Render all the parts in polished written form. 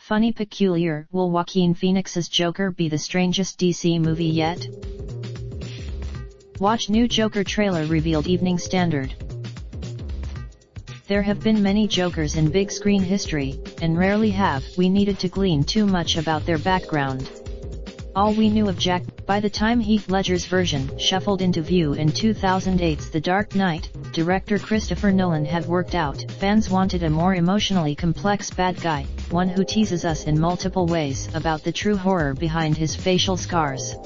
Funny peculiar. Will Joaquin Phoenix's Joker be the strangest DC movie yet? Watch new Joker trailer revealed. Evening Standard. There have been many Jokers in big screen history, and rarely have we needed to glean too much about their background. All we knew of Jack, by the time Heath Ledger's version shuffled into view in 2008's The Dark Knight, director Christopher Nolan had worked out. Fans wanted a more emotionally complex bad guy, one who teases us in multiple ways about the true horror behind his facial scars.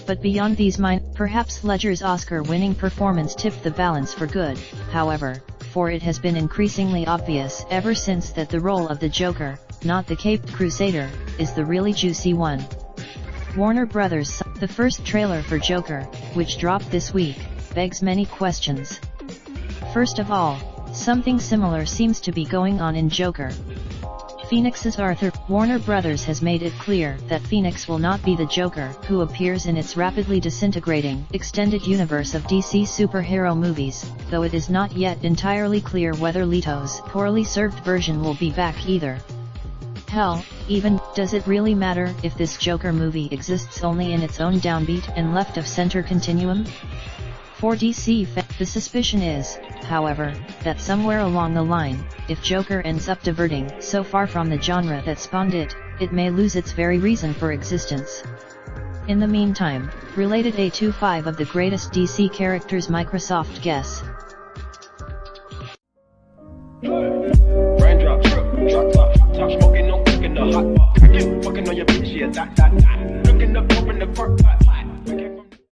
But beyond these perhaps Ledger's Oscar-winning performance tipped the balance for good, however, for it has been increasingly obvious ever since that the role of the Joker, not the Caped Crusader, is the really juicy one. Warner Bros. The first trailer for Joker, which dropped this week, begs many questions. First of all, something similar seems to be going on in Joker. Phoenix's Arthur. Warner Bros. Has made it clear that Phoenix will not be the Joker who appears in its rapidly disintegrating extended universe of DC superhero movies, though it is not yet entirely clear whether Leto's poorly served version will be back either. Hell, even, does it really matter if this Joker movie exists only in its own downbeat and left-of-center continuum? For DC fans, the suspicion is, however, that somewhere along the line, if Joker ends up diverting so far from the genre that spawned it, it may lose its very reason for existence. In the meantime, related A to 5 of the greatest DC characters Microsoft guess. Raindrop, drop top, top smoking, no cooking the hot pot. Fucking on your bitch, yeah, that. Looking up, open the park,